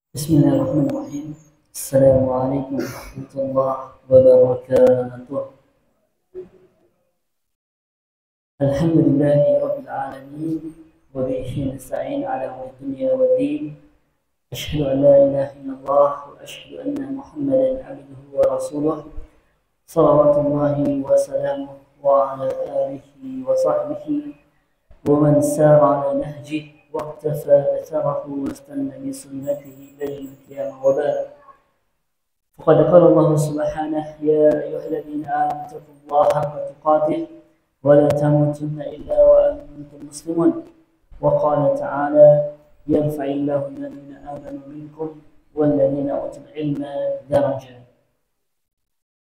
Bismillahirrahmanirrahim. Assalamualaikum warahmatullahi wabarakatuh. Alhamdulillahi rabbil alamin wa bihi nasta'in ala umuri dunya waddin. Asyhadu an la ilaha illallah wa asyhadu anna Muhammadan abduhu wa rasuluh. Salawatullahi wa salamuhu wa ala alihi wa sahbihi wa man sara ala nahjihi واقتفى أثره واستنى بسنته إلى يوم القيامة وبعد فقد قال الله سبحانه يا أيها الذين آمنوا اتقوا الله حق تقاته ولا تموتن إلا وأنتم مسلمون وقال تعالى يرفع الله الذين آمنوا منكم والذين أوتوا العلم درجات.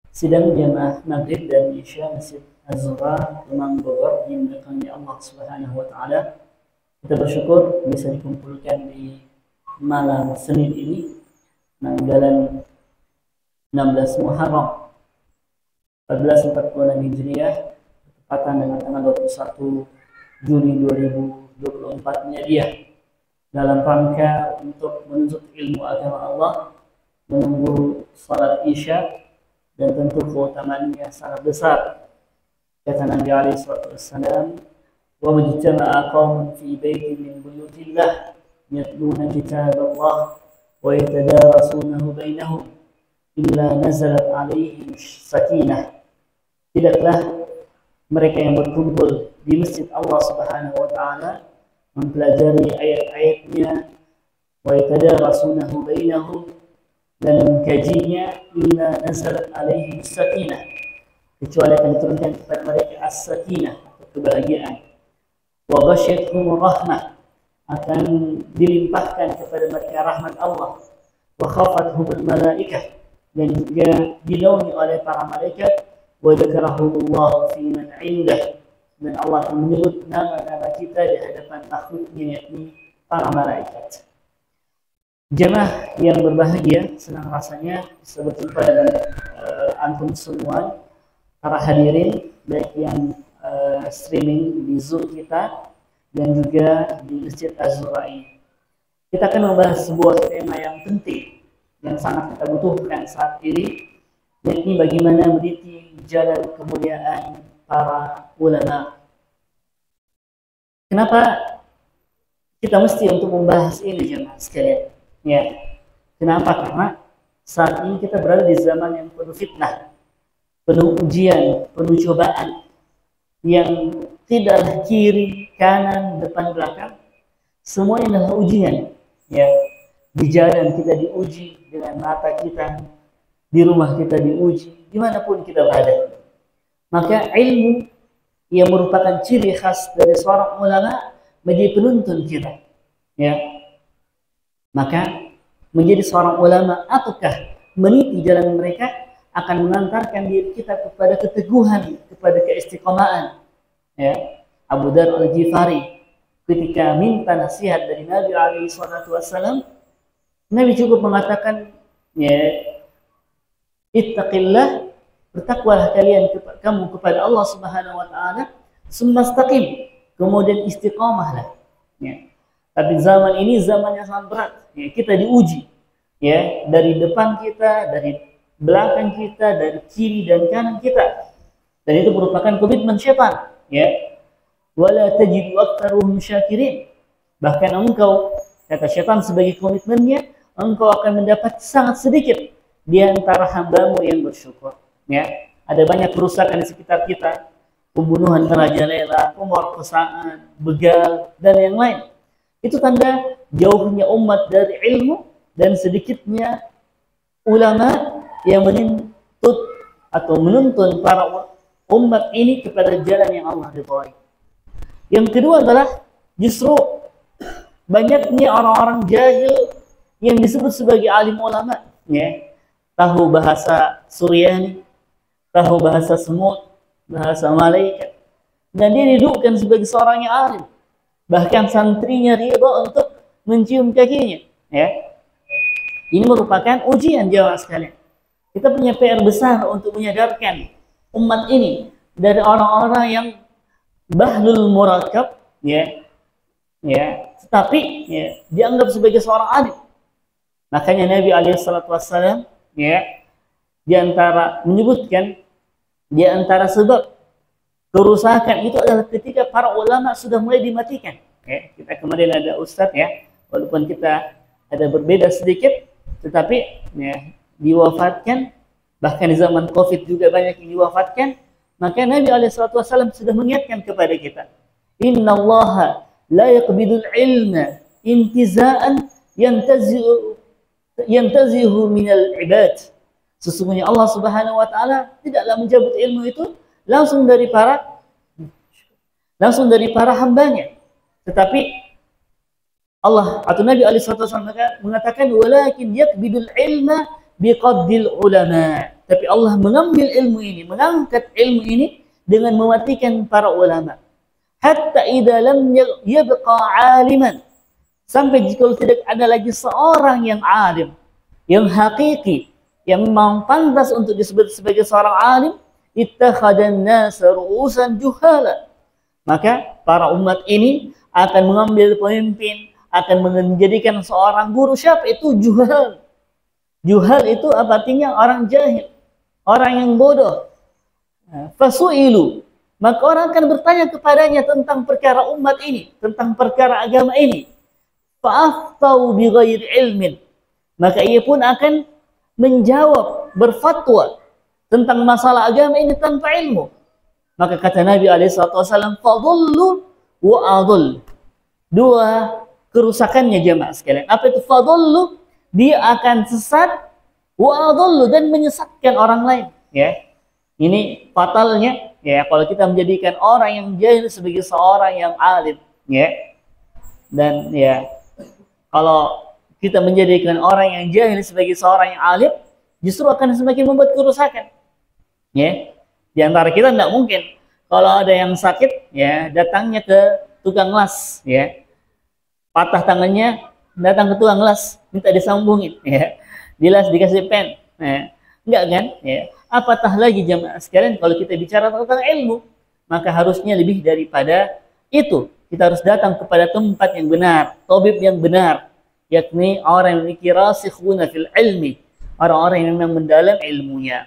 Sidang jamaah maghrib dan isya Masjid Az-Zuhra Kemang Bogor yang diberkahi Allah Subhanahu wa taala. Kita bersyukur bisa dikumpulkan di malam Senin ini, tanggal 16 Muharram 1446 Hijriah, bertepatan dengan tanggal 21 Juni 2024 Miladiah, dalam rangka untuk menuntut ilmu agama Allah, menunggu salat Isya, dan tentu keutamaannya sangat besar. Kata Nabi alaihi wasallam, wa majtama'a qaumun fi baitin min buyutillah yatluna kitaballah wa yatadarasunahu bainahum illa nazalat alaihim sakinah. Tidaklah mereka yang berkumpul di masjid Allah Subhanahu wa taala mempelajari ayat-ayatnya wa yatadarasunahu bainahum dan mengkajinya illa nazalat alaihim sakinah, kecuali akan diturunkan kepada mereka as-sakinah, kebahagiaan. Wa ghasyiyatuhum rahmah, akan dilimpahkan kepada mereka rahmat Allah. Wa khafathum malaikah, dan juga dinaungi oleh para malaikat. Wa dzakarahumullahu fi man 'indah, dan Allah akan menyebut nama-nama kita di hadapan makhluknya, yakni para malaikat. Jemaah yang berbahagia, senang rasanya bisa berjumpa dengan antum semua, para hadirin, baik yang streaming di Zoom kita dan juga di Masjid Az-Zuhra ini. Kita akan membahas sebuah tema yang penting yang sangat kita butuhkan saat ini, yakni bagaimana meniti jalan kemuliaan para ulama. Kenapa kita mesti untuk membahas ini, jemaah sekalian? Ya, kenapa? Karena saat ini kita berada di zaman yang penuh fitnah, penuh ujian, penuh cobaan, yang tidak kiri, kanan, depan, belakang, semuanya adalah ujian. Ya, di jalan kita diuji, dengan mata kita, di rumah kita diuji, dimanapun kita berada. Maka ilmu yang merupakan ciri khas dari seorang ulama menjadi penuntun kita. Ya, maka menjadi seorang ulama ataukah meniti jalan mereka akan mengantarkan diri kita kepada keteguhan, kepada keistiqomahan. Ya, Abu Dzar Al-Ghifari ketika minta nasihat dari Nabi alaihi wasallam, Nabi cukup mengatakan, ya, ittaqillah, bertakwalah kamu kepada Allah Subhanahu wa taala, sumastaqim, kemudian istiqamahlah. Ya. Tapi zaman ini zaman yang sangat berat. Ya, kita diuji, ya, dari depan kita, dari belakang kita, dari kiri dan kanan kita. Dan itu merupakan komitmen syaitan, ya. Wala tajidu aktsaruhum syakirin. Bahkan engkau, kata syaitan sebagai komitmennya, engkau akan mendapat sangat sedikit di antara hambamu yang bersyukur. Ya, ada banyak kerusakan di sekitar kita, pembunuhan merajalela, pemerkosaan, begal, dan yang lain. Itu tanda jauhnya umat dari ilmu dan sedikitnya ulama yang menuntut atau menuntun para umat ini kepada jalan yang Allah ridhai. Yang kedua adalah justru banyaknya orang-orang jahil yang disebut sebagai alim ulama, ya, tahu bahasa Suryani, tahu bahasa semut, bahasa malaikat, dan dia didudukkan sebagai seorang yang alim. Bahkan santrinya ridha untuk mencium kakinya. Ya, ini merupakan ujian jemaah sekalian. Kita punya PR besar untuk menyadarkan umat ini dari orang-orang yang bahlul murakab, ya, tetapi ya, dianggap sebagai seorang alim. Makanya Nabi SAW ya di antara menyebutkan di antara sebab kerusakan itu adalah ketika para ulama sudah mulai dimatikan. Ya, kita kemarin ada ustadz ya, walaupun kita ada berbeda sedikit, tetapi ya, diwafatkan, bahkan di zaman COVID juga banyak yang diwafatkan. Maka Nabi SAW sudah mengingatkan kepada kita, Inna Allah la yaqbidul ilma intiza'an yantazihu minal ibad. Sesungguhnya Allah Subhanahu wa taala tidaklah mencabut ilmu itu langsung dari para hambanya, tetapi Allah atau Nabi SAW mengatakan walakin yaqbidul ilma biqaddil ulama. Tapi Allah mengambil ilmu ini, mengangkat ilmu ini dengan mematikan para ulama. Hatta idza lam yabqa aliman, sampai jika tidak ada lagi seorang yang alim, yang hakiki, yang memang pantas untuk disebut sebagai seorang alim, ittakhadan nasa ru'usan juhala. Maka para umat ini akan mengambil pemimpin, akan menjadikan seorang guru. Siapa itu? Juhal. Juhal itu apa artinya? Orang jahil, orang yang bodoh. Fasu'ilu, maka orang akan bertanya kepadanya tentang perkara umat ini, tentang perkara agama ini. Fa'aftau bighairi ilmin, maka ia pun akan menjawab, berfatwa tentang masalah agama ini tanpa ilmu. Maka kata Nabi SAW, fadullu wa adul. Dua kerusakannya jemaah sekalian. Apa itu fadullu? Dia akan sesat, wa adullu, dan menyesatkan orang lain. Ya, ini fatalnya. Ya, kalau kita menjadikan orang yang jahil sebagai seorang yang alim, ya, dan ya, kalau kita menjadikan orang yang jahil sebagai seorang yang alim, justru akan semakin membuat kerusakan. Ya, di antara kita tidak mungkin kalau ada yang sakit, ya, datangnya ke tukang las, ya, patah tangannya, datang ke tukang las, minta disambungin, ya, dilas dikasih pen, ya. Enggak kan? Ya. Apatah lagi jamaah sekalian kalau kita bicara tentang ilmu, maka harusnya lebih daripada itu. Kita harus datang kepada tempat yang benar, tabib yang benar, yakni orang yang memiliki rasikhuna fil ilmi, orang-orang yang memang mendalam ilmunya.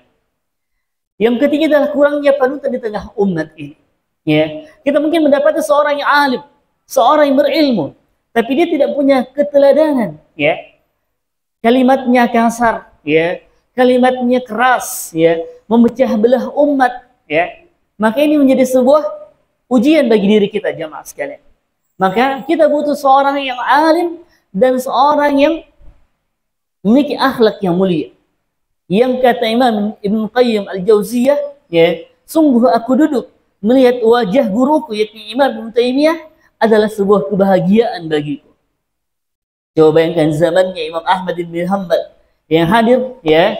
Yang ketiga adalah kurangnya panutan di tengah umat ini. Ya, kita mungkin mendapati seorang yang alim, seorang yang berilmu, tapi dia tidak punya keteladanan. Ya, kalimatnya kasar, ya, kalimatnya keras, ya, memecah belah umat, ya. Maka ini menjadi sebuah ujian bagi diri kita jamaah sekalian. Maka kita butuh seorang yang alim dan seorang yang memiliki akhlak yang mulia. Yang kata Imam Ibn Qayyim Al-Jauziyah, ya, sungguh aku duduk melihat wajah guruku yakni Imam Ibn Taimiyah adalah sebuah kebahagiaan bagiku. Coba bayangkan zamannya Imam Ahmad bin Hanbal yang hadir, ya,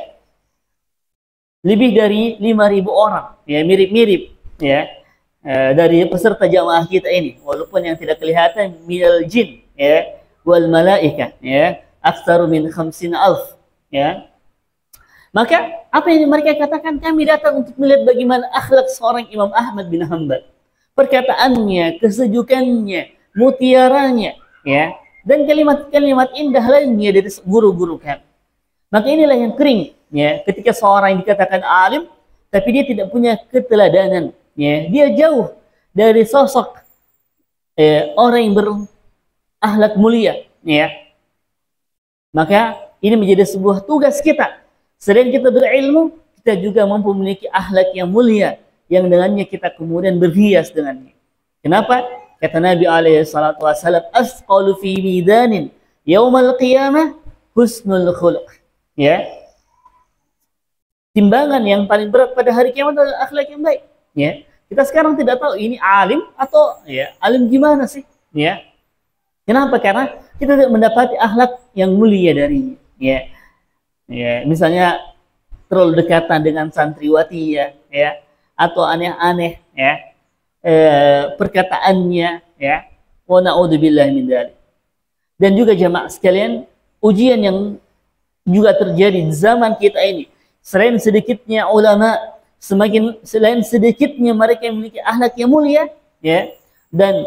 lebih dari 5.000 orang, ya, mirip-mirip, ya, dari peserta jamaah kita ini, walaupun yang tidak kelihatan minal jin, ya, wal malaika, ya, aktsaru min 50.000, ya. Maka apa yang mereka katakan, kami datang untuk melihat bagaimana akhlak seorang Imam Ahmad bin Hanbal, perkataannya, kesejukannya, mutiaranya, ya, dan kalimat-kalimat indah lainnya dari guru-guru kami. Maka inilah yang kering, ya, ketika seorang yang dikatakan alim tapi dia tidak punya keteladanan, ya, dia jauh dari sosok orang yang berakhlak mulia, ya. Maka ini menjadi sebuah tugas kita. Selain kita berilmu, kita juga mampu memiliki akhlak yang mulia yang dengannya kita kemudian berhias dengannya. Kenapa? Kata Nabi SAW, asqalu fi midanin yaumal qiyamah husnul khuluq. Ya, timbangan yang paling berat pada hari kiamat adalah akhlak yang baik. Ya, kita sekarang tidak tahu ini alim atau, ya, alim gimana sih? Ya, kenapa? Karena kita tidak mendapati akhlak yang mulia darinya. Ya, ya, misalnya terlalu dekatan dengan santriwati, ya, ya, atau aneh-aneh, ya, perkataannya, ya, wa na'udzubillah min dzalik. Dan juga jamaah sekalian, ujian yang juga terjadi di zaman kita ini, selain sedikitnya ulama, selain sedikitnya mereka yang memiliki akhlak yang mulia, ya, dan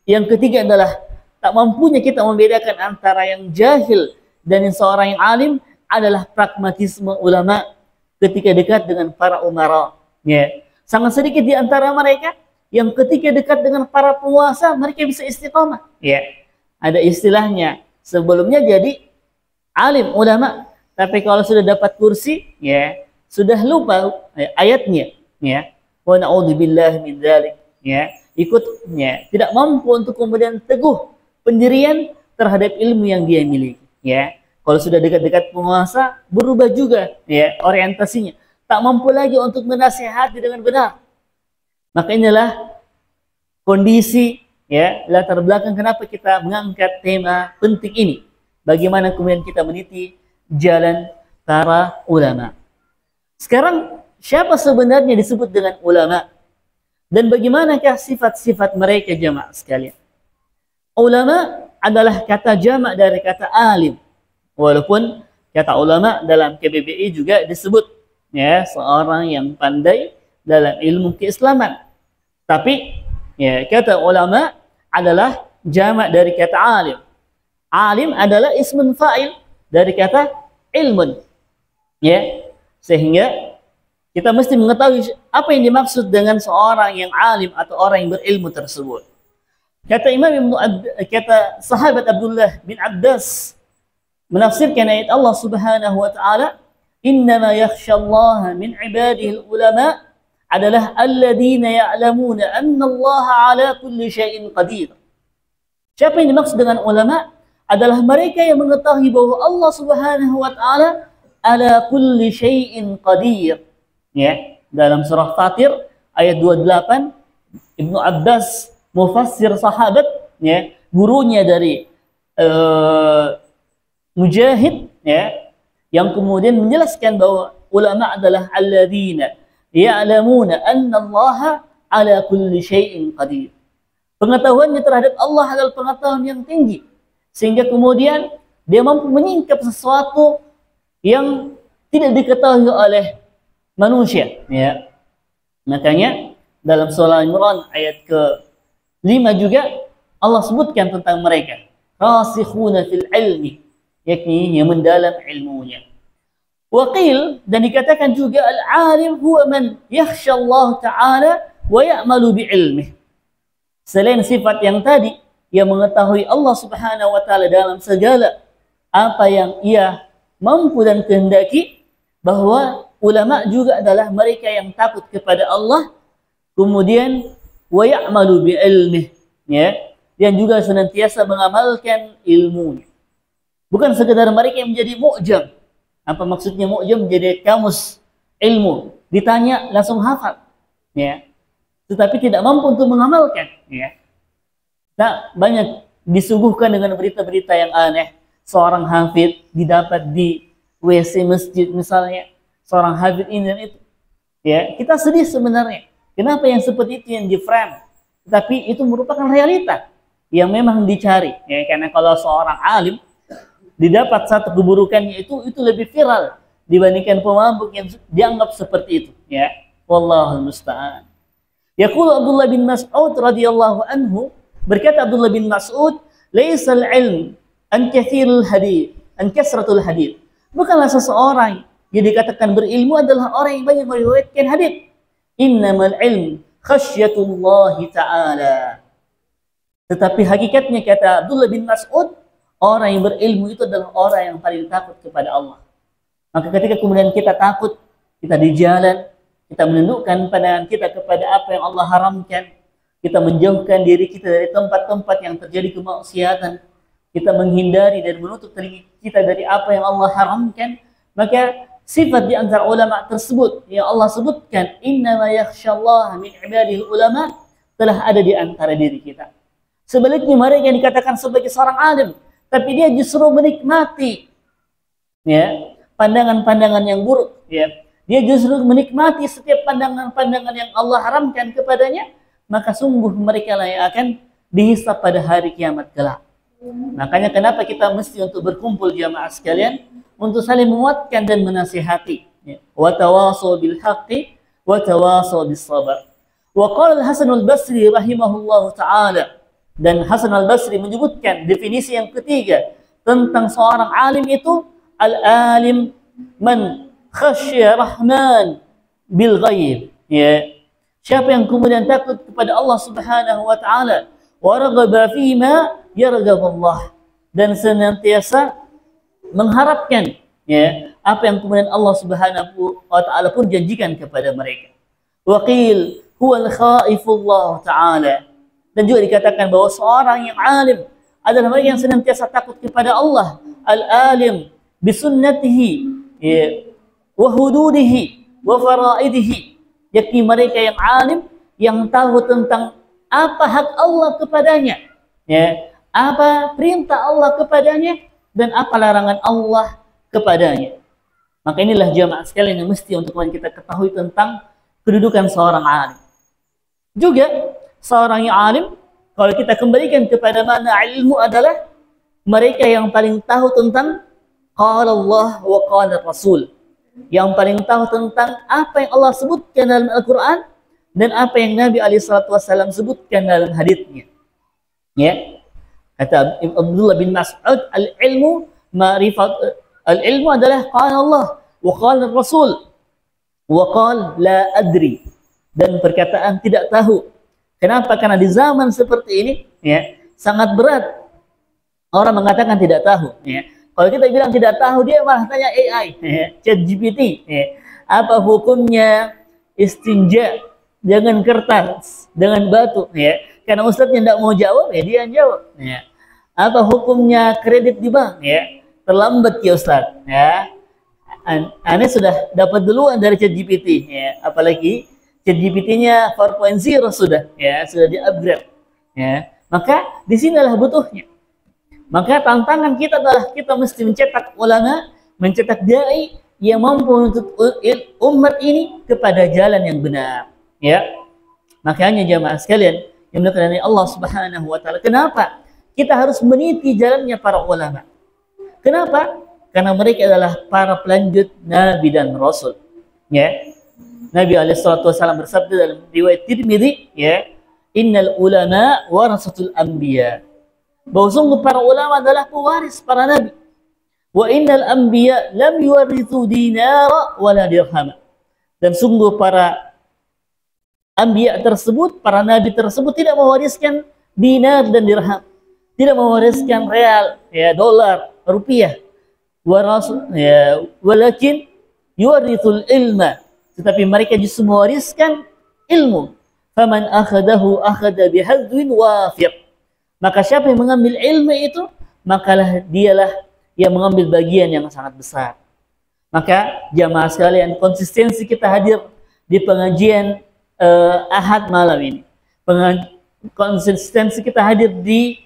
yang ketiga adalah tak mampunya kita membedakan antara yang jahil dan seorang yang alim adalah pragmatisme ulama ketika dekat dengan para umara. Ya. Sangat sedikit di antara mereka yang ketika dekat dengan para penguasa mereka bisa istiqamah. Ya. Ada istilahnya, sebelumnya jadi alim ulama, tapi kalau sudah dapat kursi, ya sudah lupa ayatnya. Ya. Wa na'udzubillahi min dzalik. Ya, ikutnya tidak mampu untuk kemudian teguh pendirian terhadap ilmu yang dia miliki. Ya, kalau sudah dekat-dekat penguasa berubah juga ya orientasinya, tak mampu lagi untuk menasihati dengan benar. Maka inilah kondisi ya latar belakang kenapa kita mengangkat tema penting ini. Bagaimana kemudian kita meniti jalan para ulama. Sekarang siapa sebenarnya disebut dengan ulama? Dan bagaimanakah sifat-sifat mereka jamaah sekalian? Ulama adalah kata jamak dari kata alim. Walaupun kata ulama dalam KBBI juga disebut ya seorang yang pandai dalam ilmu keislaman. Tapi ya kata ulama adalah jamak dari kata alim. Alim adalah ismun fa'il dari kata ilmun. Ya, sehingga kita mesti mengetahui apa yang dimaksud dengan seorang yang alim atau orang yang berilmu tersebut. Kata kata sahabat Abdullah bin Abbas menafsirkan ayat Allah Subhanahu wa taala, "Innama yakhshallaha min ibadihi ulama" adalah alladzina ya'lamuna anna Allah 'ala kulli syai'in qadir. Siapa yang dimaksud dengan ulama? Adalah mereka yang mengetahui bahwa Allah Subhanahu wa taala 'ala kulli syai'in qadir. Ya, dalam surah Fatir ayat 28 Ibnu Abbas mufassir sahabat ya, gurunya dari Mujahid ya, yang kemudian menjelaskan bahwa ulama adalah alladzina ya'lamuna anna Allah ala kulli syai'in qadir. Pengetahuannya terhadap Allah adalah pengetahuan yang tinggi sehingga kemudian dia mampu menyingkap sesuatu yang tidak diketahui oleh manusia ya. Makanya dalam surah Al-Imran ayat ke-5 juga Allah sebutkan tentang mereka rasikhuna fil ilmi, yakni yang mendalam ilmunya. Waqil, dan dikatakan juga al-alim huwa man yakhsha Allah taala wa ya'malu bi ilmih. Selain sifat yang tadi yang mengetahui Allah Subhanahu wa taala dalam segala apa yang ia mampu dan kehendaki, bahwa ulama juga adalah mereka yang takut kepada Allah, kemudian wa ya'malu bi ilmih ya, dan juga senantiasa mengamalkan ilmunya. Bukan sekedar mereka yang menjadi mu'jam. Apa maksudnya mu'jam? Menjadi kamus ilmu, ditanya langsung hafal ya, tetapi tidak mampu untuk mengamalkan ya. Nah, banyak disuguhkan dengan berita-berita yang aneh. Seorang hafid didapat di WC masjid misalnya, seorang hafid ini dan itu. Ya, kita sedih sebenarnya. Kenapa yang seperti itu yang di-frame? Tapi itu merupakan realita yang memang dicari. Ya, karena kalau seorang alim didapat satu keburukannya itu lebih viral dibandingkan pemabuk yang dianggap seperti itu. Ya, wallahul musta'an. Yaqulu Abdullah bin Mas'ud radhiyallahu anhu, berkata Abdullah bin Mas'ud, "Laisal ilm an kathirul hadith, an kasratul hadith." Bukanlah seseorang yang dikatakan berilmu adalah orang yang banyak meriwayatkan hadis. Innamal ilm khasyatullahi ta'ala. Tetapi hakikatnya kata Abdullah bin Mas'ud, orang yang berilmu itu adalah orang yang paling takut kepada Allah. Maka ketika kemudian kita takut, kita di jalan, kita menundukkan pandangan kita kepada apa yang Allah haramkan, kita menjauhkan diri kita dari tempat-tempat yang terjadi kemaksiatan, kita menghindari dan menutup telinga kita dari apa yang Allah haramkan, maka sifat di antara ulama tersebut yang Allah sebutkan, innama yakhshallaha min ibadihi ulama, telah ada di antara diri kita. Sebaliknya mereka yang dikatakan sebagai seorang alim, tapi dia justru menikmati ya pandangan-pandangan yang buruk ya. Dia justru menikmati setiap pandangan-pandangan yang Allah haramkan kepadanya, maka sungguh mereka lah yang akan dihisab pada hari kiamat kelak. Makanya kenapa kita mesti untuk berkumpul jamaah sekalian untuk saling menguatkan dan menasihati. Wa tawasau bil haqqi wa tawasau bis sabr. Wa qala Hasan al-Basri rahimahullahu taala, dan Hasan al-Basri menyebutkan definisi yang ketiga tentang seorang alim itu, al-alim man khasyya rahman bil ghaib, ya. Siapa yang kemudian takut kepada Allah Subhanahu wa taala, wa raghaba fima yarghabullah, dan senantiasa mengharapkan, ya, apa yang kemudian Allah Subhanahu wa taala pun janjikan kepada mereka. Wa qil huwal khaifullah taala, dan juga dikatakan bahwa seorang yang alim adalah mereka yang senantiasa takut kepada Allah, al-alim bisunnatihi, ya, wa hududihi wa faraidihi, yakni mereka yang alim yang tahu tentang apa hak Allah kepadanya, ya, apa perintah Allah kepadanya, dan apa larangan Allah kepadanya. Maka inilah jamaah sekalian yang mesti untuk kita ketahui tentang kedudukan seorang alim. Juga seorang yang alim, kalau kita kembalikan kepada mana ilmu, adalah mereka yang paling tahu tentang qala Allah wa qala Rasul, yang paling tahu tentang apa yang Allah sebutkan dalam Al-Quran dan apa yang Nabi SAW sebutkan dalam haditsnya. Ya, kata Abdullah bin Mas'ud, al-ilmu ma'rifat, al-ilmu adalah qala Allah wa qala Rasul wa qala la adri, dan perkataan tidak tahu. Kenapa? Karena di zaman seperti ini, ya, sangat berat orang mengatakan tidak tahu, ya. Kalau kita bilang tidak tahu, dia malah tanya AI, ya, ChatGPT, ya. Apa hukumnya istinja dengan kertas, dengan batu, ya. Karena ustadznya tidak mau jawab, ya dia yang jawab, ya. Apa hukumnya kredit di bank, ya. Terlambat ya ustadz, ya. Aneh sudah dapat duluan dari ChatGPT, ya. Apalagi ChatGPT-nya 4.0 sudah, ya, sudah di-upgrade, ya. Maka disinilah butuhnya. Maka tantangan kita adalah kita mesti mencetak ulama, mencetak dai yang mampu menuntut umat ini kepada jalan yang benar, ya. Makanya jamaah sekalian yang dimuliakan Allah Subhanahu wa taala, kenapa kita harus meniti jalannya para ulama? Kenapa? Karena mereka adalah para pelanjut nabi dan rasul, ya. Nabi SAW bersabda dalam riwayat Tirmidzi, ya, innal ulama warasatul anbiya, bahwa sungguh para ulama adalah pewaris para nabi. Wa innal anbiya lam yuwarithu dinara wala dirham, dan sungguh para anbiya tersebut, para nabi tersebut tidak mewariskan dinar dan dirham, tidak mewariskan real, ya, dolar, rupiah. Ya, walakin yuwarithul ilma, tetapi mereka justru mewariskan ilmu. Faman akhadahu akhada bihadzwin wafir, maka siapa yang mengambil ilmu itu, makalah dialah yang mengambil bagian yang sangat besar. Maka jamaah sekalian, konsistensi kita hadir di pengajian Ahad malam ini, konsistensi kita hadir di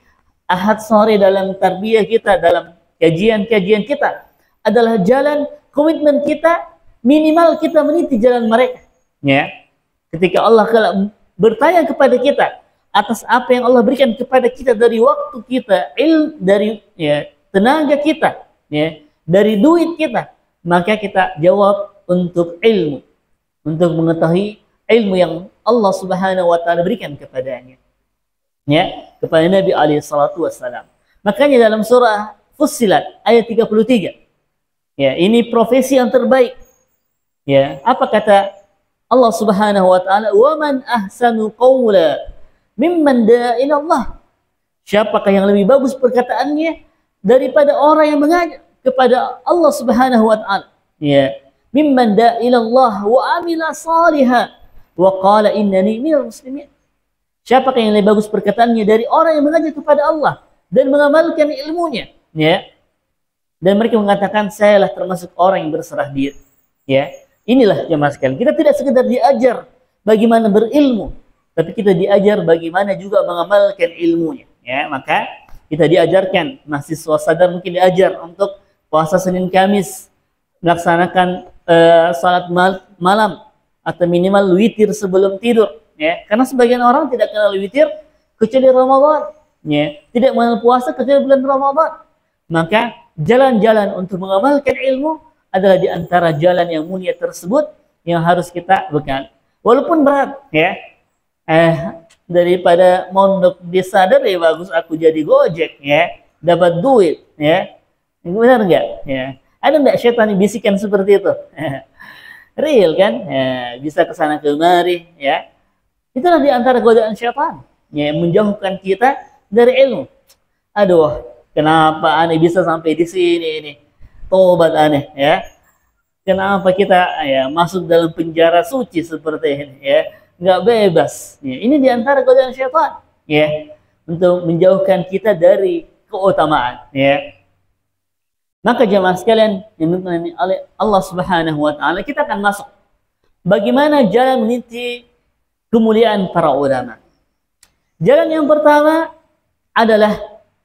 Ahad sore dalam tarbiyah kita, dalam kajian-kajian kita, adalah jalan komitmen kita, minimal kita meniti jalan mereka, ya. Ketika Allah bertanya kepada kita atas apa yang Allah berikan kepada kita dari waktu kita, dari, ya, tenaga kita, ya, dari duit kita, maka kita jawab untuk ilmu, untuk mengetahui ilmu yang Allah Subhanahu wa taala berikan kepadanya, ya, kepada Nabi alaihi salatu wassalam. Makanya dalam surah Fussilat ayat 33, ya, ini profesi yang terbaik, ya. Apa kata Allah Subhanahu wa taala? Wa man ahsanu qawla mimman da'a ila Allah. Siapakah yang lebih bagus perkataannya daripada orang yang mengajak kepada Allah Subhanahu wa taala, ya. Mimman da'a ila Allah wa amila salihah wa qala innani minal muslimin. Siapakah yang lebih bagus perkataannya dari orang yang mengajak kepada Allah dan mengamalkan ilmunya, ya. Dan mereka mengatakan, sayalah termasuk orang yang berserah diri, ya. Inilah jemaah sekalian, kita tidak sekedar diajar bagaimana berilmu, tapi kita diajar bagaimana juga mengamalkan ilmunya, ya. Maka kita diajarkan, mahasiswa sadar mungkin diajar untuk puasa Senin Kamis, melaksanakan salat malam atau minimal witir sebelum tidur, ya. Karena sebagian orang tidak kenal witir kecuali Ramadan, ya. Tidak mengenal puasa kecuali bulan Ramadan. Maka jalan-jalan untuk mengamalkan ilmu adalah di antara jalan yang mulia tersebut yang harus kita bekal. Walaupun berat, ya. Daripada mondok di sadar, ya bagus aku jadi Gojek, ya. Dapat duit, ya. Benar nggak? Ya. Ada nggak setan yang bisikan seperti itu? Real kan? Ya, bisa ke sana kemari, ya. Itulah di antara godaan syaitan, ya, menjauhkan kita dari ilmu. Aduh, kenapa aneh bisa sampai di sini ini? Tobat aneh, ya. Kenapa kita ya masuk dalam penjara suci seperti ini, ya? Nggak bebas. Ya, ini di antara godaan syaitan, ya, untuk menjauhkan kita dari keutamaan, ya. Maka jemaah sekalian yang dimuliakan oleh Allah Subhanahu wa taala, kita akan masuk bagaimana jalan meniti kemuliaan para ulama. Jalan yang pertama adalah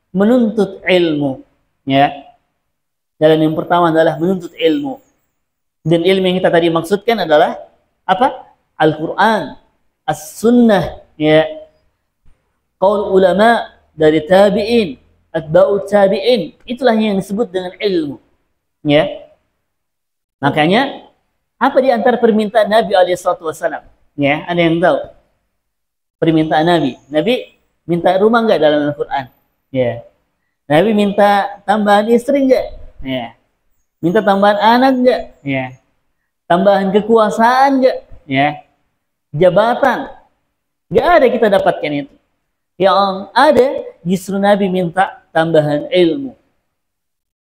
menuntut ilmu, ya. Jalan yang pertama adalah menuntut ilmu. Dan ilmu yang kita tadi maksudkan adalah apa? Al-Qur'an, As-Sunnah, ya. Qaul ulama dari tabi'in, atba'ut tabi'in, itulah yang disebut dengan ilmu, ya. Makanya apa di antara permintaan Nabi SAW? Ya, ada yang tahu permintaan Nabi? Nabi minta rumah enggak dalam Al-Quran? Ya. Nabi minta tambahan istri enggak? Ya. Minta tambahan anak enggak? Ya. Tambahan kekuasaan enggak? Ya. Jabatan? Enggak ada kita dapatkan itu. Yang ada justru Nabi minta tambahan ilmu.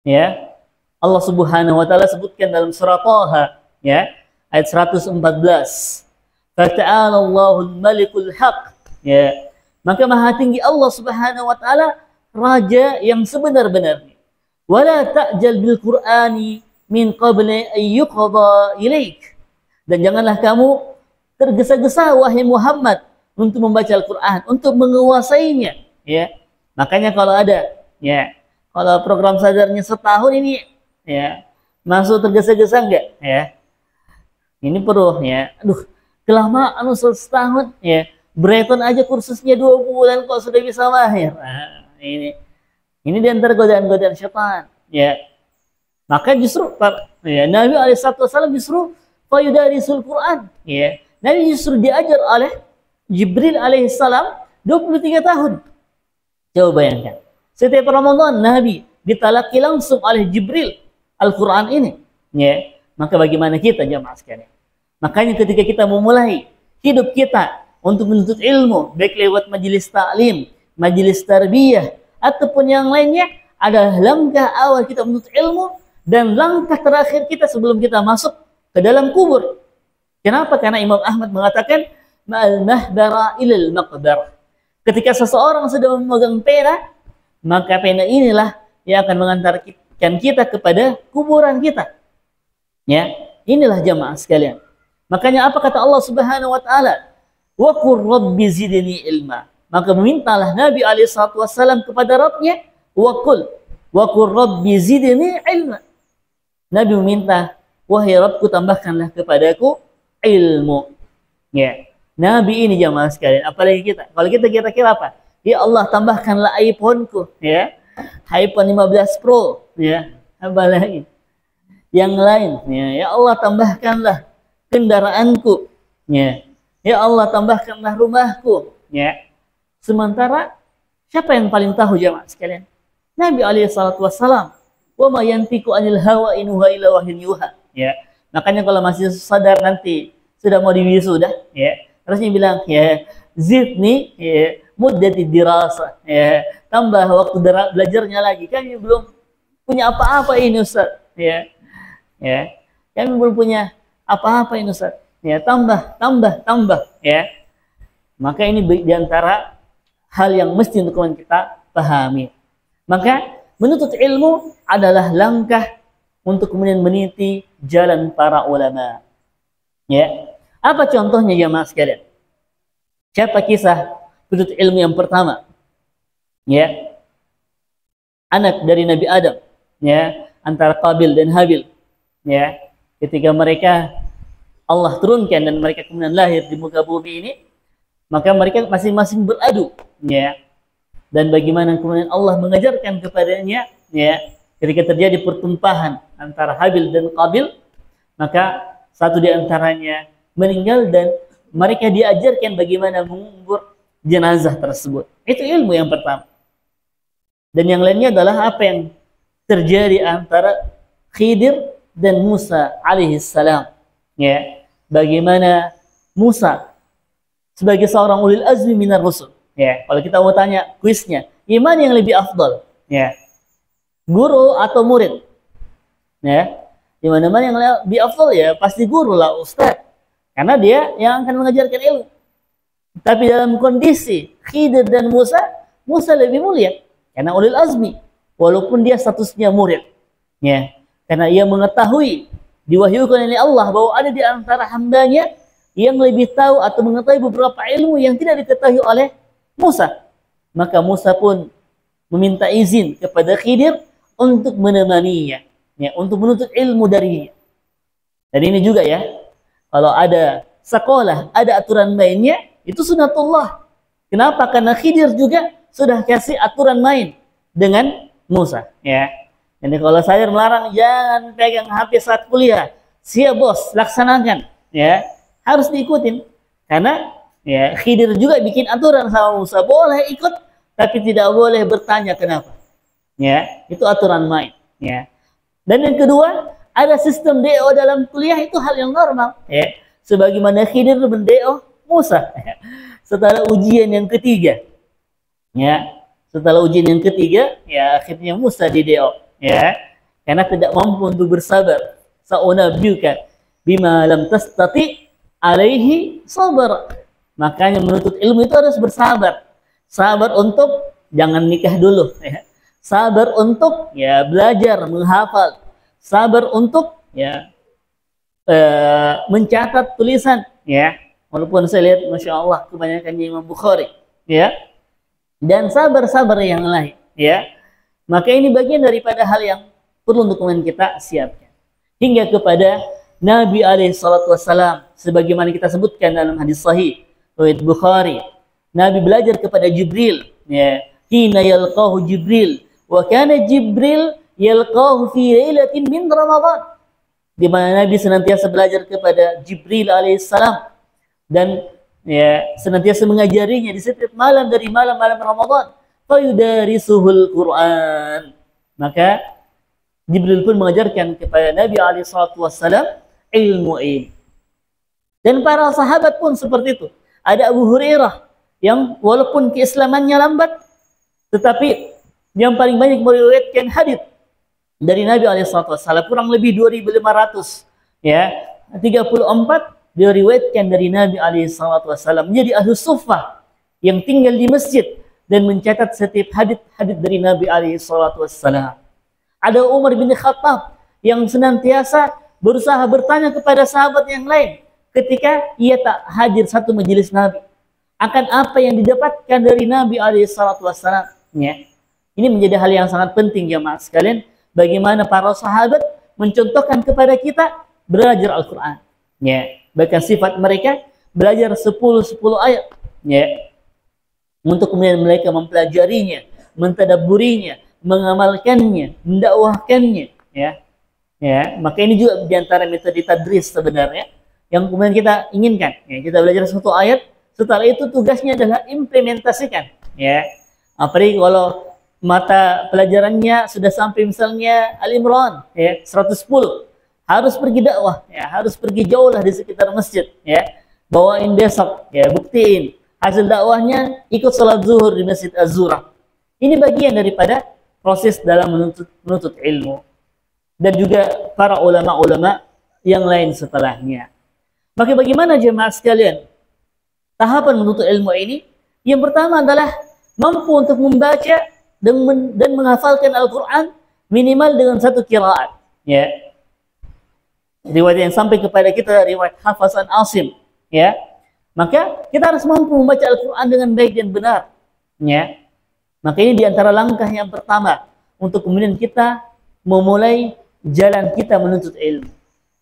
Ya. Allah Subhanahu wa taala sebutkan dalam surah Thaha, ya, ayat 114. Fata'ala Allahul Malikul Haq. Ya. Maka maha tinggi Allah Subhanahu wa taala, raja yang sebenar-benarnya. Wala ta'jal bil Qur'ani min qabli an yuqda ilaik. Dan janganlah kamu tergesa-gesa wahai Muhammad untuk membaca Al-Qur'an, untuk menguasainya, ya. Makanya kalau ada, ya, kalau program sadarnya setahun ini, ya, masuk tergesa-gesa enggak, ya? Ini perlu, ya. Aduh, kelamaan setahun, ya. Breton aja kursusnya 2 bulan kok sudah bisa mahir. Nah, ini di antara godaan-godaan syaitan, ya. Maka justru ya, Nabi SAW justru fayudarisul Quran, ya. Nabi justru diajar oleh Jibril alaihissalam 23 tahun. Coba bayangkan. Setiap Ramadan Nabi ditalaki langsung oleh Jibril Al-Quran ini, ya. Maka bagaimana kita jamaah sekalian? Makanya ketika kita memulai hidup kita untuk menuntut ilmu, baik lewat majelis taklim, majelis tarbiyah, ataupun yang lainnya, adalah langkah awal kita menuntut ilmu dan langkah terakhir kita sebelum kita masuk ke dalam kubur. Kenapa? Karena Imam Ahmad mengatakan ma'al mahbara ilal maqbarah. Ketika seseorang sudah memegang pena, maka pena inilah yang akan mengantarkan kita kepada kuburan kita. Ya, inilah jamaah sekalian. Makanya apa kata Allah Subhanahu wa taala? Wa qur rabbi zidni ilma. Maka memintalah Nabi SAW kepada Rabbnya, wa qur rabbi zidni ilma. Nabi meminta, wahai Rabbku, tambahkanlah kepadaku ilmu. Ya. Nabi ini jamaah sekalian, apalagi kita. Kalau kita kira-kira apa? Ya Allah, tambahkanlah iPhone-ku, ya. iPhone 15 Pro, ya. Apa lagi? Yang lain, ya Allah, tambahkanlah kendaraanku, ya. Ya Allah, tambahkanlah rumahku, ya. Sementara siapa yang paling tahu jamaah sekalian? Nabi SAW. Wa ma yantiqu anil hawa in huwa illa wahyun yuha, ya. Makanya kalau masih sadar nanti sudah mau diwisuda, ya, terusnya bilang, ya, zidni, ya, muddati dirasa, ya, tambah waktu belajarnya lagi. Kami belum punya apa-apa ini Ustaz, ya. Ya. Kami belum punya apa-apa ini Ustaz. Ya, tambah, ya. Maka ini di antara hal yang mesti untuk kita pahami. Maka menuntut ilmu adalah langkah untuk kemudian meniti jalan para ulama. Ya. Apa contohnya jamaah sekalian? Siapa kisah penuntut ilmu yang pertama? Ya. Anak dari Nabi Adam, ya, antara Qabil dan Habil. Ya. Ketika mereka Allah turunkan dan mereka kemudian lahir di muka bumi ini, maka mereka masing-masing beradu, ya. Dan bagaimana kemudian Allah mengajarkan kepadanya, ya, ketika terjadi pertumpahan antara Habil dan Qabil, maka satu di antaranya meninggal dan mereka diajarkan bagaimana mengubur jenazah tersebut. Itu ilmu yang pertama. Dan yang lainnya adalah apa yang terjadi antara Khidir dan Musa alaihissalam. Ya, bagaimana Musa sebagai seorang ulil azmi minar rusul. Ya, kalau kita mau tanya kuisnya, iman yang lebih afdal, ya, guru atau murid? Ya, di mana-mana yang lebih afdal ya pasti guru lah, ustaz, karena dia yang akan mengajarkan ilmu. Tapi dalam kondisi Khidir dan Musa, Musa lebih mulia karena ulil azmi, walaupun dia statusnya murid. Ya, karena ia mengetahui, diwahyukan oleh Allah bahwa ada di antara hambanya yang lebih tahu atau mengetahui beberapa ilmu yang tidak diketahui oleh Musa. Maka Musa pun meminta izin kepada Khidir untuk menemaninya, ya, untuk menuntut ilmu darinya. Dan ini juga ya, kalau ada sekolah, ada aturan mainnya, itu sunatullah. Kenapa? Karena Khidir juga sudah kasih aturan main dengan Musa. Ya. Jadi kalau saya melarang jangan pegang HP saat kuliah, siap bos, laksanakan. Ya, harus diikutin. Karena ya Khidir juga bikin aturan sama Musa, boleh ikut, tapi tidak boleh bertanya kenapa. Ya, itu aturan main. Ya. Dan yang kedua, ada sistem DO dalam kuliah, itu hal yang normal. Ya. Sebagaimana Khidir men-DO Musa. Ya. Setelah ujian yang ketiga, ya, setelah ujian yang ketiga, ya akhirnya Musa di-DO. Ya, karena tidak mampu untuk bersabar. Sa'unabbiuka bima lam tastati alaihi sabar. Makanya menuntut ilmu itu harus bersabar. Sabar untuk jangan nikah dulu, ya. Sabar untuk ya belajar menghafal. Sabar untuk ya mencatat tulisan, ya. Walaupun saya lihat masya Allah kebanyakannya Imam Bukhari, ya. Dan sabar-sabar yang lain, ya. Maka ini bagian daripada hal yang perlu untuk kita siapkan. Hingga kepada Nabi SAW, sebagaimana kita sebutkan dalam hadis sahih riwayat Bukhari, Nabi belajar kepada Jibril, ya, hina yalqahu Jibril, wa kana Jibril yalqahu fi lailatin min Ramadan. Di mana Nabi senantiasa belajar kepada Jibril alaihissalam dan ya senantiasa mengajarinya di setiap malam dari malam-malam Ramadan. Fayudarisuhul Quran. Maka Jibril pun mengajarkan kepada Nabi SAW ilmu ini. Dan para sahabat pun seperti itu. Ada Abu Hurairah yang walaupun keislamannya lambat, tetapi yang paling banyak meriwayatkan hadits dari Nabi SAW, kurang lebih 2.500, ya, 34 diriwayatkan dari Nabi SAW, menjadi ahlus suffah yang tinggal di masjid dan mencatat setiap hadits dari Nabi SAW. Ada Umar bin Khattab yang senantiasa berusaha bertanya kepada sahabat yang lain ketika ia tak hadir satu majelis Nabi, akan apa yang didapatkan dari Nabi SAW. Ya. Ini menjadi hal yang sangat penting jemaah sekalian, bagaimana para sahabat mencontohkan kepada kita belajar Al-Quran. Ya. Bahkan sifat mereka belajar 10 ayat. Ya. Untuk kemudian mereka mempelajarinya, mentadabburinya, mengamalkannya, mendakwahkannya, ya. Ya, maka ini juga di antara metode tadris sebenarnya yang kemudian kita inginkan. Ya, kita belajar satu ayat, setelah itu tugasnya adalah implementasikan, ya. Apalagi kalau mata pelajarannya sudah sampai misalnya Al-Imran, ya, 110, harus pergi dakwah, ya, harus pergi jauh lah di sekitar masjid, ya. Bawain besok, ya, buktiin. Hasil dakwahnya ikut sholat zuhur di Masjid Az-Zura. Ini bagian daripada proses dalam menuntut ilmu. Dan juga para ulama-ulama yang lain setelahnya. Maka bagaimana jemaah sekalian tahapan menuntut ilmu ini? Yang pertama adalah mampu untuk membaca dan menghafalkan Al-Quran minimal dengan satu qiraat. Ya. Riwayat yang sampai kepada kita riwayat Hafiz an Asim. Ya. Maka kita harus mampu membaca Al-Quran dengan baik dan benar. Ya. Maka ini diantara langkah yang pertama untuk kemudian kita memulai jalan kita menuntut ilmu.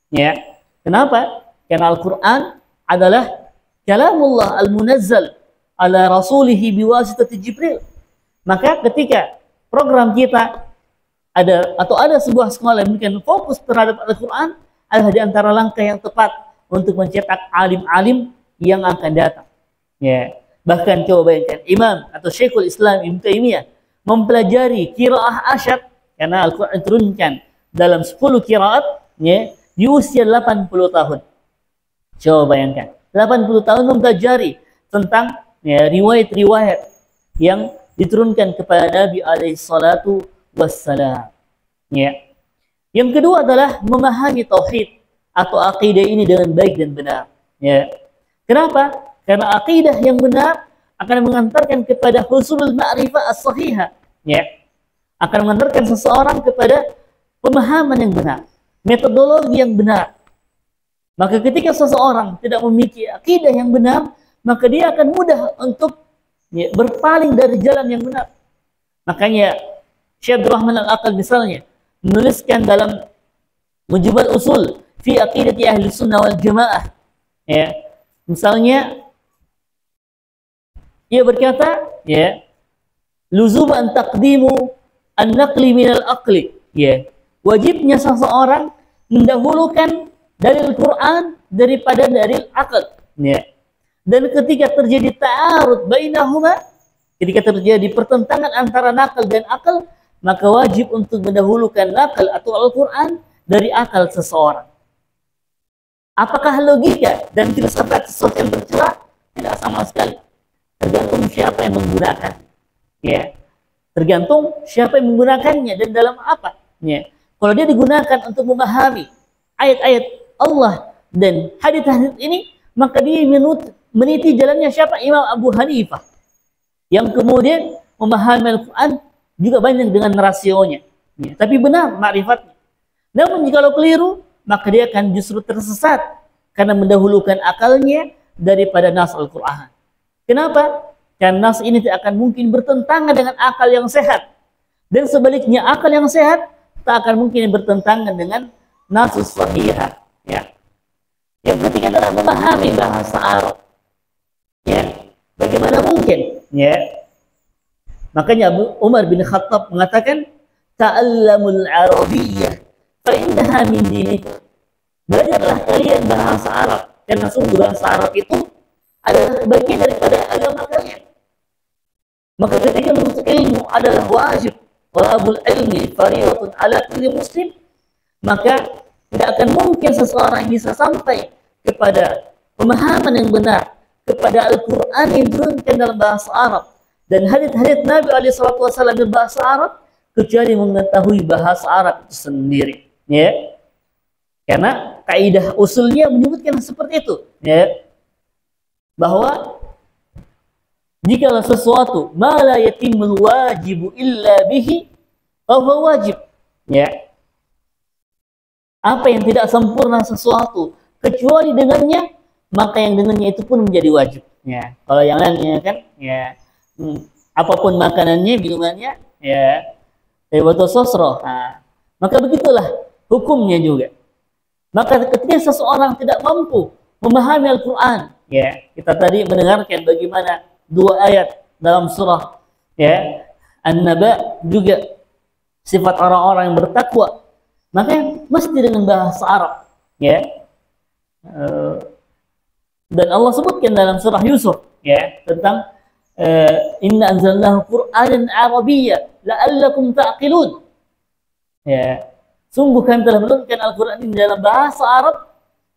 Ya. Kenapa? Karena Al-Quran adalah kalamullah al-munazzal ala rasulihi biwasitati Jibril. Maka ketika program kita ada sebuah sekolah yang memberikan fokus terhadap Al-Quran, adalah diantara langkah yang tepat untuk mencetak alim-alim yang akan datang. Ya. Bahkan coba bayangkan Imam atau Syekhul Islam Ibnu Taimiyah mempelajari qiraah asyad karena Al-Quran diturunkan dalam 10 qiraat ya, di usia 80 tahun. Coba bayangkan, 80 tahun mempelajari tentang ya, riwayat-riwayat yang diturunkan kepada Nabi alaihi salatu wassalam. Ya. Yang kedua adalah memahami tauhid atau akidah ini dengan baik dan benar. Ya. Kenapa? Karena akidah yang benar akan mengantarkan kepada husulul ma'rifah as-sahihah. Ya. Akan mengantarkan seseorang kepada pemahaman yang benar, metodologi yang benar. Maka ketika seseorang tidak memiliki akidah yang benar, maka dia akan mudah untuk ya, berpaling dari jalan yang benar. Makanya Syekh Abdul Rahman Al-Aqal misalnya menuliskan dalam Mujmal Usul fi Aqidati Ahli Sunnah wal Jamaah. Ya. Misalnya ia berkata, ya, luzum an taqdimu an-naqli minal aqli. Ya. Wajibnya seseorang mendahulukan dalil Quran daripada dalil akal. Ya. Dan ketika terjadi ta'arud bainahuma, ketika terjadi pertentangan antara nakal dan akal, maka wajib untuk mendahulukan nakal atau Al-Quran dari akal seseorang. Apakah logika dan filsafat sesuatu yang tercela? Tidak sama sekali. Tergantung siapa yang menggunakan. Ya. Tergantung siapa yang menggunakannya dan dalam apa. Ya. Kalau dia digunakan untuk memahami ayat-ayat Allah dan hadis-hadis ini, maka dia meniti jalannya siapa? Imam Abu Hanifah, yang kemudian memahami Al-Quran juga banyak dengan rasionya, ya, tapi benar ma'rifatnya. Namun jika keliru, maka dia akan justru tersesat karena mendahulukan akalnya daripada nas Al-Quran. Kenapa? Karena nas ini tidak akan mungkin bertentangan dengan akal yang sehat, dan sebaliknya akal yang sehat tak akan mungkin bertentangan dengan nasus sahihah. Ya. Yang penting adalah memahami bahasa Arab. Ya. Bagaimana mungkin? Ya. Makanya Umar bin Khattab mengatakan, ta'allamul arabiyyah fa innaha min dinikum. Belajarlah kalian bahasa Arab, karena sungguh bahasa Arab itu adalah bagian daripada agama kalian. Maka ketika menuntut ilmu adalah wajib, talabul ilmi fardhatun ala kulli muslim, maka tidak akan mungkin seseorang bisa sampai kepada pemahaman yang benar, kepada Al-Quran yang diturunkan dalam bahasa Arab dan hadits-hadits Nabi SAW berbahasa Arab, kecuali mengetahui bahasa Arab itu sendiri. Ya. Karena kaidah usulnya menyebutkan seperti itu. Ya. Bahwa jikalau sesuatu ma la yatimul wajibu illa bihi, fahuwa wajib. Ya. Apa yang tidak sempurna sesuatu kecuali dengannya, maka yang dengannya itu pun menjadi wajib. Ya. Kalau yang lainnya kan, ya, apapun makanannya, minumannya, ya, betul sosro. Nah, maka begitulah hukumnya juga. Maka ketika seseorang tidak mampu memahami Al-Quran, ya, kita tadi mendengarkan bagaimana 2 ayat dalam surah, ya, An-Naba juga sifat orang-orang yang bertakwa. Maka mesti dengan bahasa Arab, ya. Dan Allah sebutkan dalam surah Yusuf, ya, tentang inna anzalnahu Qur'anan Arabiyya la'allakum ta'qilun. Ya, sungguh kami telah menurunkan Al-Qur'an ini dalam bahasa Arab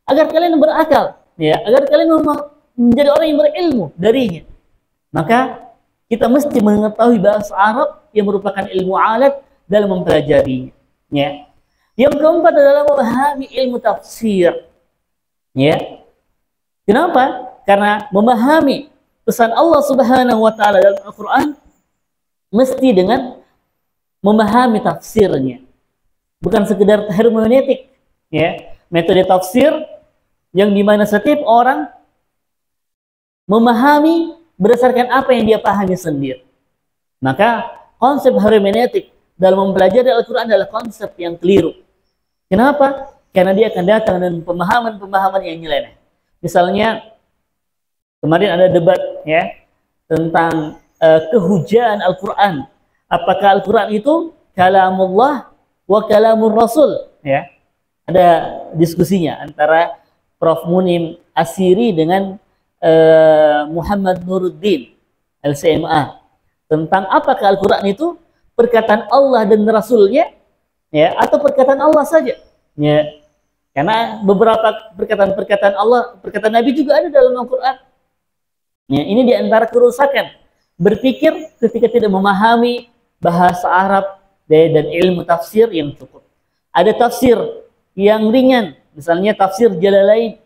agar kalian berakal, ya, agar kalian menjadi orang yang berilmu darinya. Maka kita mesti mengetahui bahasa Arab yang merupakan ilmu alat dalam mempelajarinya, ya. Yang keempat adalah memahami ilmu tafsir. Ya. Kenapa? Karena memahami pesan Allah Subhanahu wa taala dalam Al-Qur'an mesti dengan memahami tafsirnya. Bukan sekedar hermeneutik, ya. Metode tafsir yang dimana setiap orang memahami berdasarkan apa yang dia pahami sendiri. Maka konsep hermeneutik dalam mempelajari Al-Quran adalah konsep yang keliru. Kenapa? Karena dia akan datang dengan pemahaman-pemahaman yang nyeleneh. Misalnya, kemarin ada debat, ya, tentang kehujaan Al-Quran. Apakah Al-Quran itu kalamullah wa kalamur Rasul? Ya. Ada diskusinya antara Prof. Munim Asiri dengan Muhammad Nuruddin LCMA tentang apakah Al-Quran itu perkataan Allah dan Rasulnya, ya, atau perkataan Allah saja, ya. Karena beberapa perkataan Allah, perkataan Nabi juga ada dalam Al-Quran. Ya, ini diantara kerusakan berpikir ketika tidak memahami bahasa Arab dan ilmu tafsir yang cukup. Ada tafsir yang ringan, misalnya tafsir Jalalain.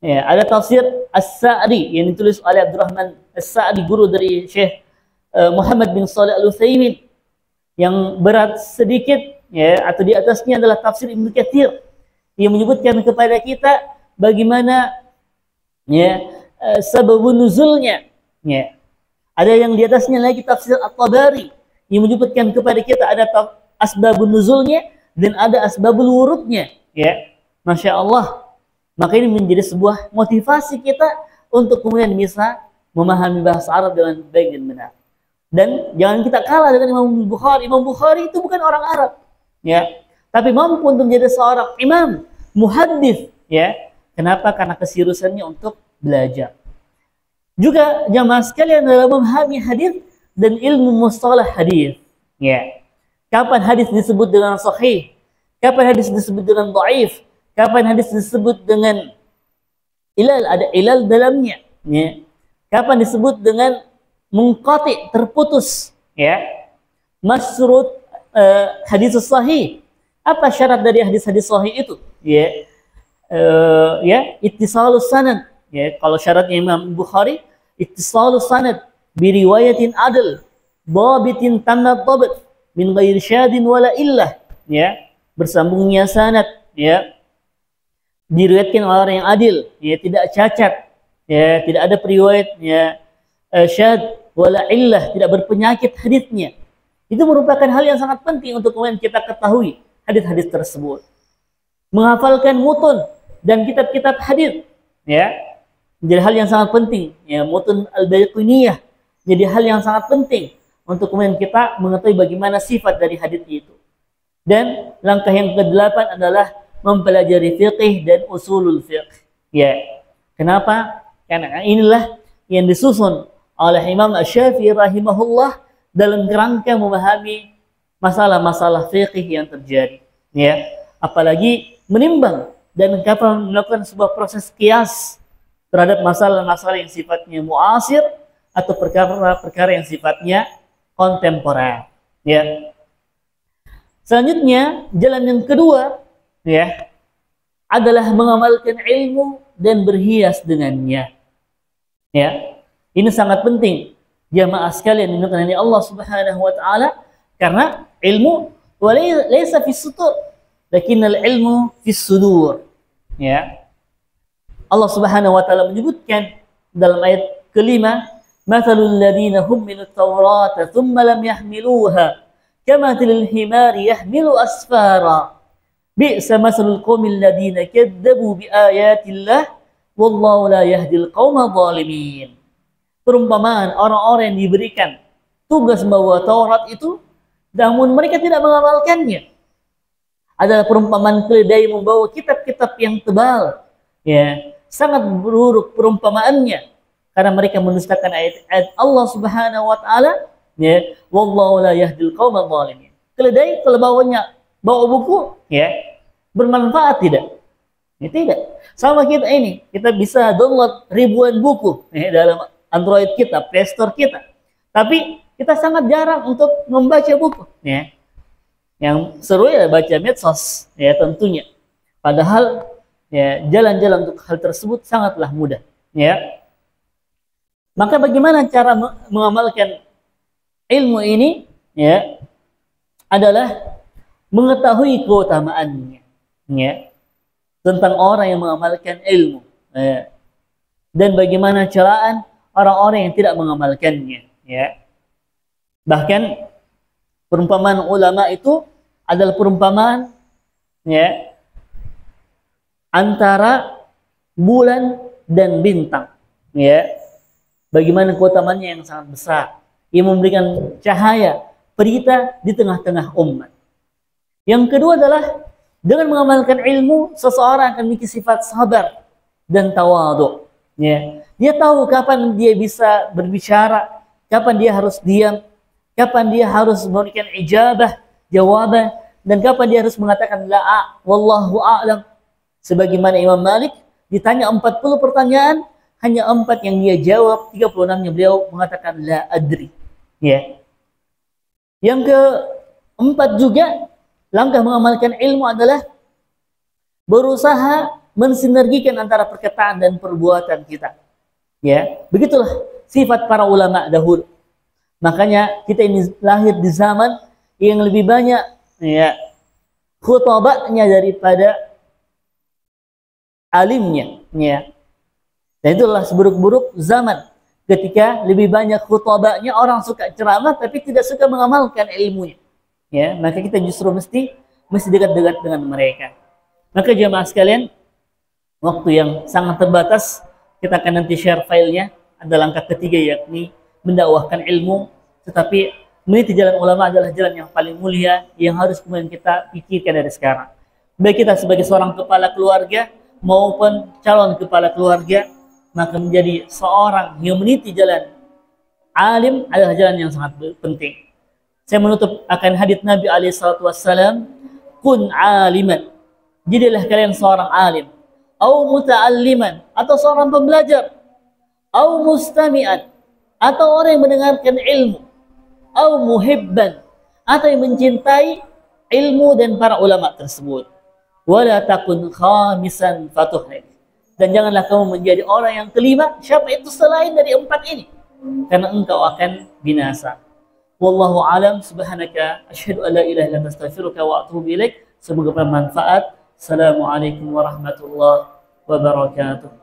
Ya, ada tafsir As-Sa'di yang ditulis oleh Abdurrahman As-Sa'di, guru dari Syekh Muhammad bin Shalih Al-Utsaimin. Yang berat sedikit, ya, atau di atasnya adalah tafsir Ibnu Katsir yang menyebutkan kepada kita bagaimana, ya, sababun nuzulnya. Ya. Ada yang di atasnya lagi tafsir At-Tabari yang menyebutkan kepada kita ada asbabun nuzulnya dan ada asbabul wurudnya. Ya. Masya Allah. Maka ini menjadi sebuah motivasi kita untuk kemudian bisa memahami bahasa Arab dengan baik dan benar. Dan jangan kita kalah dengan Imam Bukhari. Imam Bukhari itu bukan orang Arab, ya, tapi mampu untuk menjadi seorang imam, muhaddits, ya. Kenapa? Karena keseriusannya untuk belajar. Juga jamaah sekalian dalam memahami hadis dan ilmu mustalah hadis, ya. Kapan hadis disebut dengan sahih? Kapan hadis disebut dengan dhaif? Kapan hadis disebut dengan ilal, ada ilal dalamnya, ya. Kapan disebut dengan munqati, terputus, ya. Masrud hadis sahih. Apa syarat dari hadis-hadis sahih itu? Ya, ya, ittisalus sanad. Ya, kalau syaratnya Imam Bukhari, ittisalus sanad bi riwayatin adl, dhabitin tamma dhabt, min ghairi syadin wala illah. Ya, bersambungnya sanad, ya, diriwayatkan oleh orang yang adil, ya, tidak cacat, ya, tidak ada periwayat, ya, syad wala illah, tidak berpenyakit hadisnya. Itu merupakan hal yang sangat penting untuk kemudian kita ketahui hadis-hadis tersebut. Menghafalkan mutun dan kitab-kitab hadis, ya, menjadi hal yang sangat penting. Ya, mutun al-Baiquniyah jadi hal yang sangat penting untuk kemudian kita mengetahui bagaimana sifat dari hadis itu. Dan langkah yang ke-8 adalah mempelajari fiqh dan usulul fiqh. Ya. Kenapa? Karena inilah yang disusun oleh Imam Asy-Syafi'i rahimahullah dalam kerangka memahami masalah-masalah fiqh yang terjadi. Ya. Apalagi menimbang dan kapan melakukan sebuah proses qiyas terhadap masalah-masalah yang sifatnya muasir atau perkara-perkara yang sifatnya kontemporer. Ya. Selanjutnya, jalan yang kedua, ya, adalah mengamalkan ilmu dan berhias dengannya. Ya, ini sangat penting jamaah sekalian dimuliakan Allah Subhanahu wa taala, karena ilmu laysa fis sutur, lakinnal ilmu fis sudur. Ya. Allah Subhanahu wa taala menyebutkan dalam ayat kelima, "Matsalul ladzina hummilut taurata tsumma lam yahmiluha kamathalil himari yahmilu asfara." Bi'sa masalul qaumil ladzina kadzdzabu biayatillah wallahu la yahdil qaumaz zalimin. Perumpamaan orang-orang yang diberikan tugas membawa Taurat itu namun mereka tidak mengamalkannya adalah perumpamaan keledai membawa kitab-kitab yang tebal. Ya, sangat buruk perumpamaannya karena mereka mendustakan ayat-ayat Allah Subhanahu wa taala, ya, wallahu la yahdil qaumaz zalimin. Keledai kalau bawa buku, ya, bermanfaat tidak? Ya, tidak. Sama kita ini, kita bisa download ribuan buku, ya, dalam Android kita, Play Store kita. Tapi kita sangat jarang untuk membaca buku, ya. Yang seru ya baca medsos, ya, tentunya. Padahal, ya, jalan-jalan untuk hal tersebut sangatlah mudah, ya. Maka bagaimana cara mengamalkan ilmu ini, ya, adalah mengetahui keutamaannya, ya, tentang orang yang mengamalkan ilmu, ya, dan bagaimana caraan orang-orang yang tidak mengamalkannya, ya. Bahkan perumpamaan ulama itu adalah perumpamaan, ya, antara bulan dan bintang, ya. Bagaimana keutamaannya yang sangat besar, yang memberikan cahaya pelita di tengah-tengah umat. Yang kedua adalah dengan mengamalkan ilmu, seseorang akan memiliki sifat sabar dan tawadhu. Ya. Dia tahu kapan dia bisa berbicara, kapan dia harus diam, kapan dia harus memberikan ijabah, jawaban, dan kapan dia harus mengatakan la, wallahu a'lam. Sebagaimana Imam Malik ditanya 40 pertanyaan, hanya 4 yang dia jawab, 36-nya beliau mengatakan la adri. Ya. Yang keempat juga, langkah mengamalkan ilmu adalah berusaha mensinergikan antara perkataan dan perbuatan kita. Ya, begitulah sifat para ulama dahulu. Makanya kita ini lahir di zaman yang lebih banyak ya khutbahnya daripada alimnya, ya. Dan itulah seburuk-buruk zaman ketika lebih banyak khutbahnya, orang suka ceramah tapi tidak suka mengamalkan ilmunya. Ya, maka kita justru mesti dekat-dekat dengan mereka. Maka jemaah sekalian, waktu yang sangat terbatas, kita akan nanti share filenya. Ada langkah ketiga, yakni mendakwahkan ilmu. Tetapi meniti jalan ulama adalah jalan yang paling mulia yang harus kemudian kita pikirkan dari sekarang. Baik kita sebagai seorang kepala keluarga maupun calon kepala keluarga, maka menjadi seorang yang meniti jalan alim adalah jalan yang sangat penting. Saya menutup akan hadits Nabi SAW, kun aliman, jadilah kalian seorang alim, au muta'alliman, atau seorang pembelajar, au mustami'an, atau orang yang mendengarkan ilmu, au muhibban, atau yang mencintai ilmu dan para ulama tersebut. Wala takun khamisan fatuhrik, dan janganlah kamu menjadi orang yang kelima. Siapa itu selain dari 4 ini? Karena engkau akan binasa. Wallahu alam. Subhanaka asyhadu an la ilaha illa anta astaghfiruka wa atubu ilaik. Semoga bermanfaat. Assalamualaikum warahmatullahi wabarakatuh.